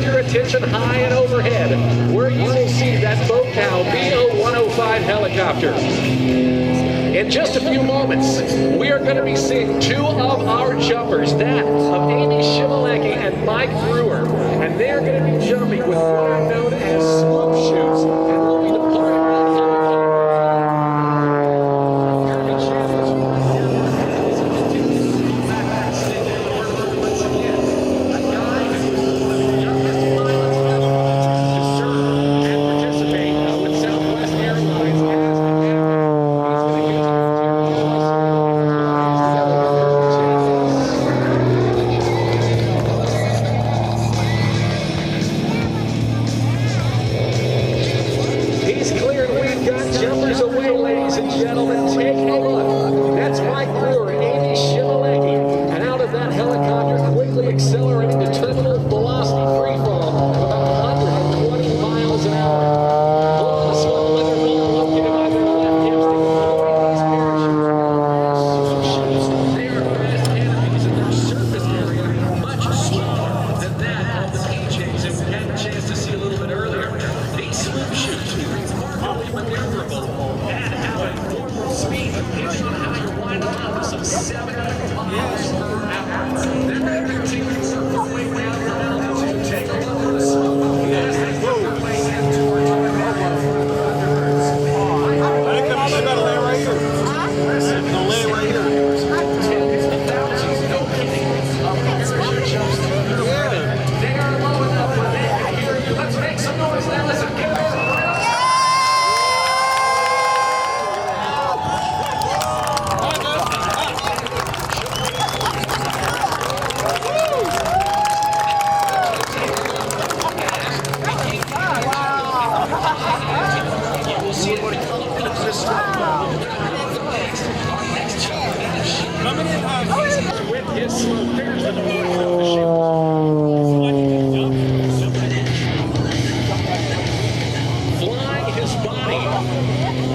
direct your attention high and overhead, where you will see that Bocow BO-105 helicopter. In just a few moments, we are going to be seeing two of our jumpers, that of Amy Shimaleki and Mike Brewer, and they are going to be jumping with what are known as swoop chutes, and will be departing around Kirby Chambliss. A guy who is one of the youngest pilots to serve and participate with Southwest Airlines as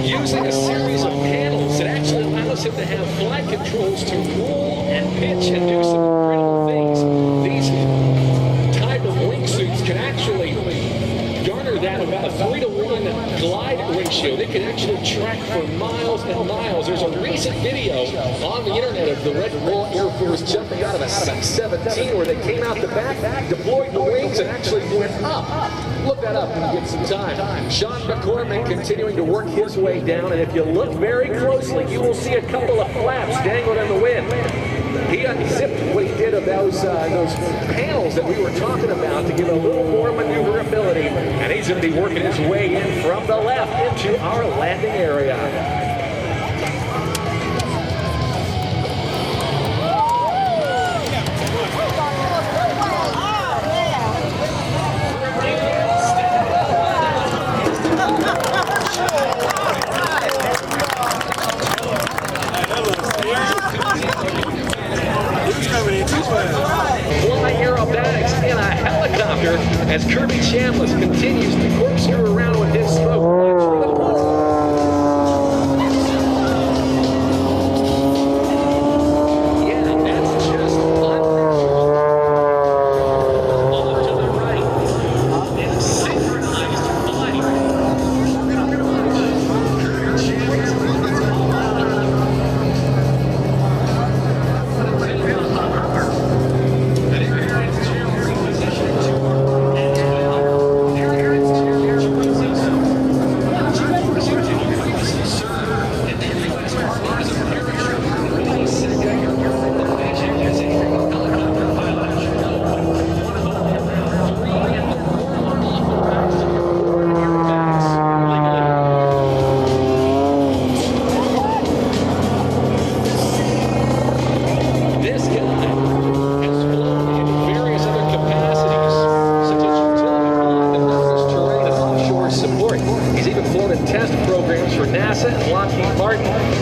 using a series of panels that actually allows him to have flight controls to roll and pitch and do some incredible things. These type of wingsuits can actually garner that about a 3-to-1 glide ratio. They can actually track for miles and miles. There's a recent video on the internet of the Red Bull Air Force jumping out of a 617 where they came out the back, deployed the wings, and actually went up. Look that up when you get some time. Sean McCormick continuing to work his way down, and if you look very closely, you will see a couple of flaps dangling in the wind. He unzipped what he did of those panels that we were talking about to give a little more maneuverability, and he's going to be working his way in from the left into our landing area. Fly aerobatics in a helicopter as Kirby Chambliss continues to corkscrew around with his smoke. Yeah, that's just off to the right in synchronized flight.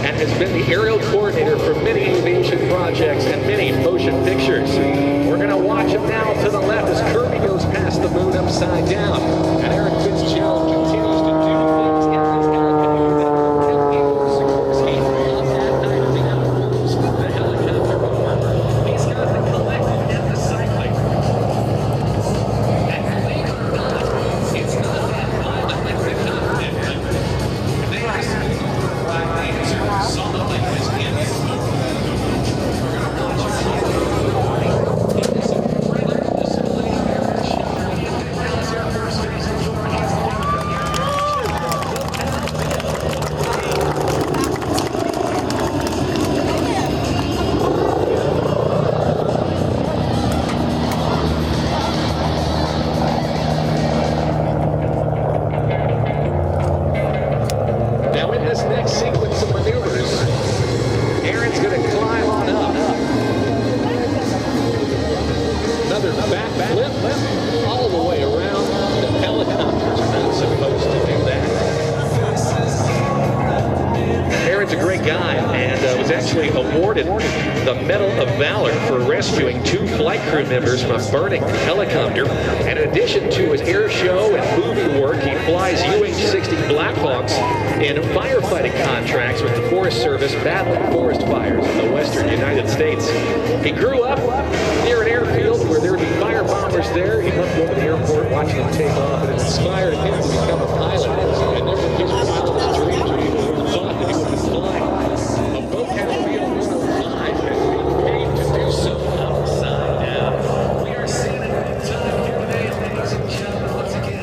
And has been the aerial coordinator for many aviation projects and many motion pictures. We're going to watch him now to the left as Kirby goes past the moon upside down. And Eric Fitzgerald continues to do things in this helicopter that will help people Sikorsky on that night of the outpost. The helicopter over. He's got the collective and the cycling. And backflip all the way around. The helicopters are not supposed to do that. Aaron's a great guy and was actually awarded the Medal of Valor for rescuing 2 flight crew members from a burning helicopter. And in addition to his air show and movie work, he flies UH-60 Black Hawks in firefighting contracts with the Forest Service battling forest fires in the western United States. He grew up near an airfield where there would be fire bombers there. He loved going to the airport, watching them take off, and it inspired him to become a pilot. And never his wildest dreams or even thought that he would be flying a boat at Aviation 105 and being paid to do so outside. Now, we are seeing it all the time here today, ladies and gentlemen. Once again,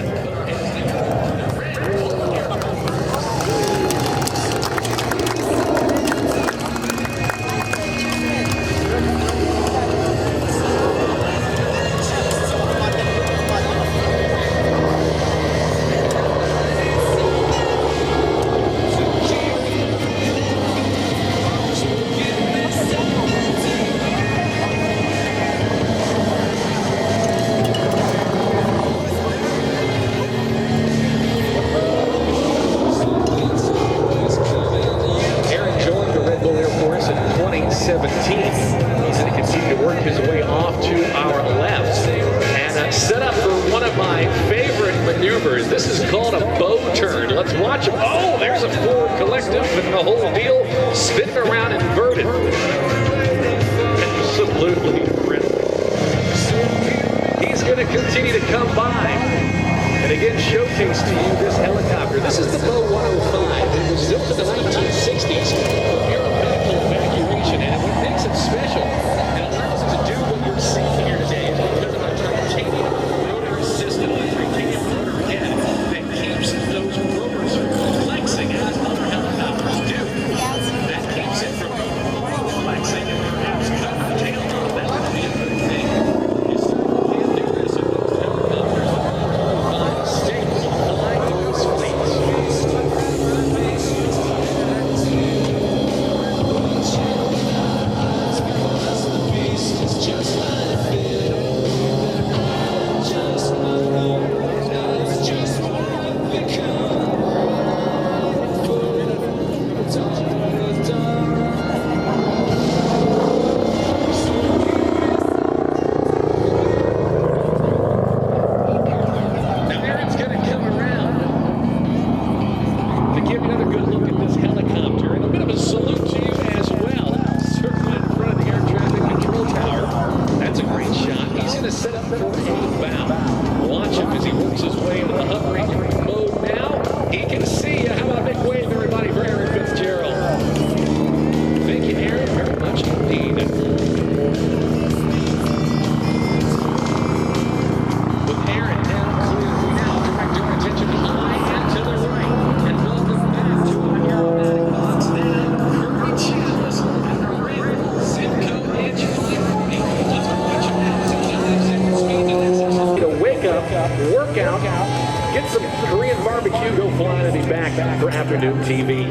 for afternoon TV.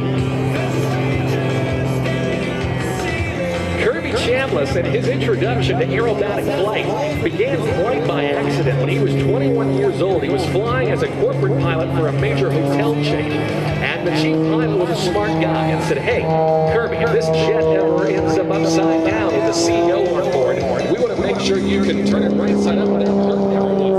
Kirby Chambliss and his introduction to aerobatic flight began quite by accident. When he was 21 years old, he was flying as a corporate pilot for a major hotel chain. And the chief pilot was a smart guy and said, "Hey, Kirby, if this jet ever ends up upside down with the CEO on board, we want to make sure you can turn it right side up without hurting everyone."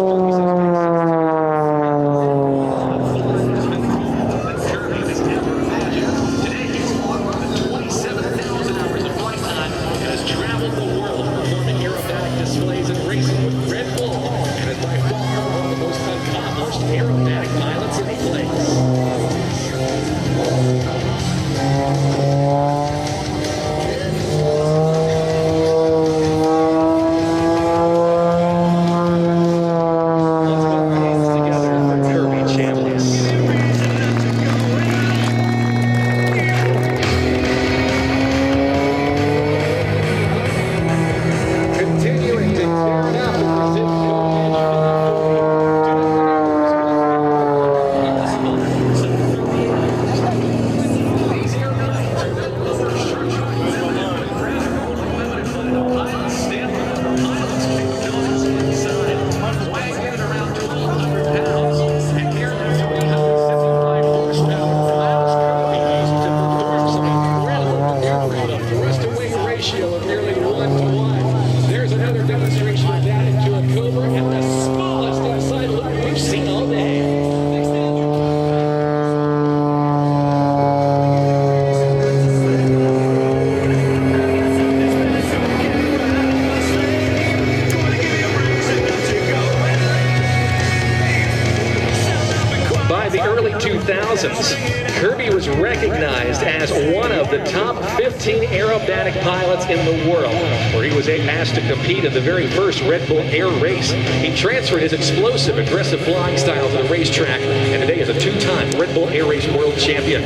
2000s, Kirby was recognized as one of the top 15 aerobatic pilots in the world, where he was asked to compete in the very first Red Bull Air race. He transferred his explosive, aggressive flying style to the racetrack, and today is a two-time Red Bull Air Race World Champion.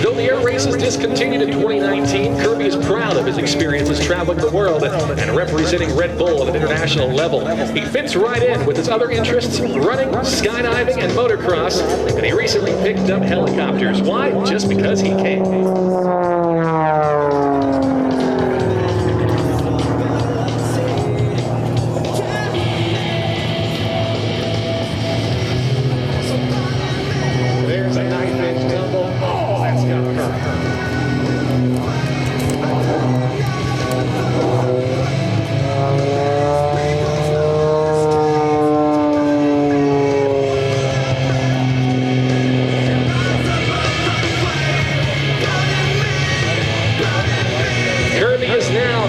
Though the air races discontinued in 2019, Kirby is proud of his experiences traveling the world and representing Red Bull at an international level. He fits right in with his other interests, running, skydiving, and motocross, and he recently picked up helicopters. Why? Just because he can.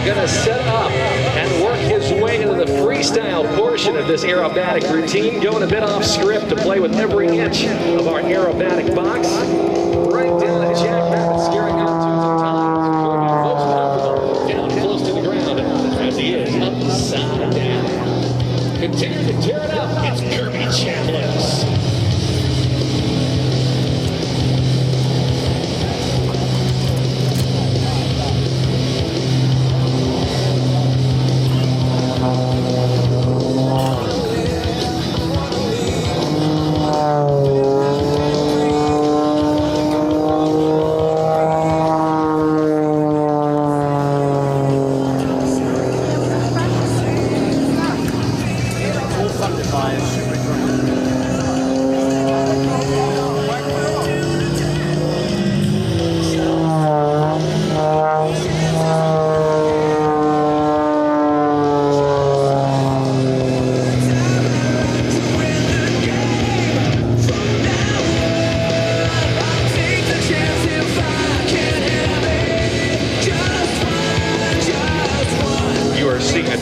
Going to set up and work his way into the freestyle portion of this aerobatic routine, going a bit off script to play with every inch of our aerobatic box. Right down at jackrabbit, scaring opportunities and times. Kirby most comfortable down close to the ground as he is upside down. Continue to tear it up. It's Kirby Chambliss.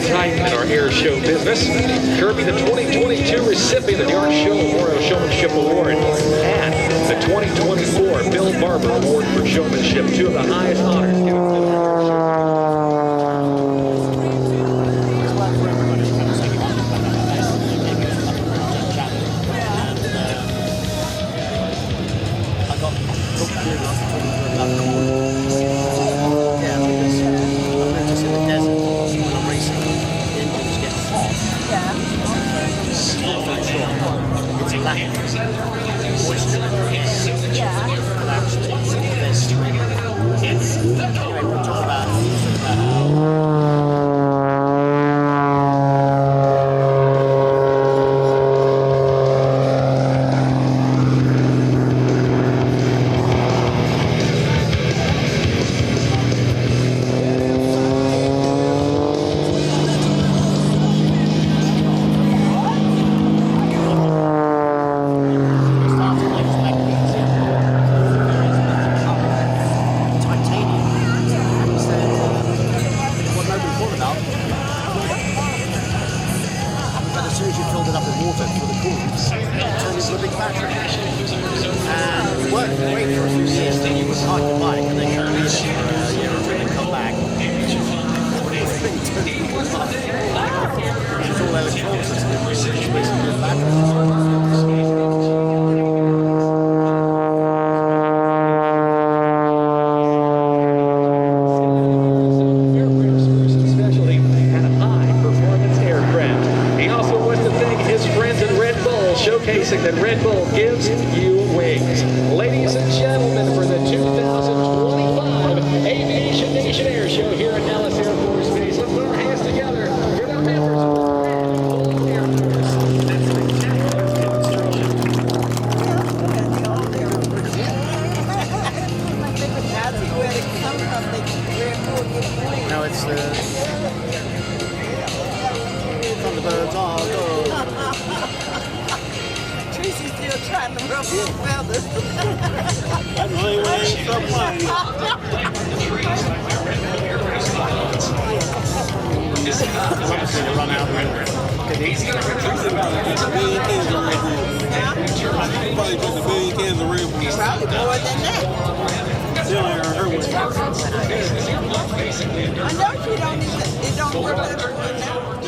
Titan in our air show business. Kirby, the 2022 recipient of the Art Show Memorial Showmanship Award, and the 2024 Bill Barber Award for Showmanship, two of the highest honors given to the showcasing that Red Bull gives you wings. Ladies and gentlemen, for the 2025 Aviation Nation Air Show here at Dallas Air Force Base, let's put our hands together for the members of the Bull Air Force. Now it's Thunderbirds are good. Tracy's still trying to ruffle his feathers. That's the only way it's so fun. I'm just going to run out and look at these. Probably took a billion cans of Red Bull. Probably more than that. Still ain't earned her way. I know she don't even, it don't work that good now.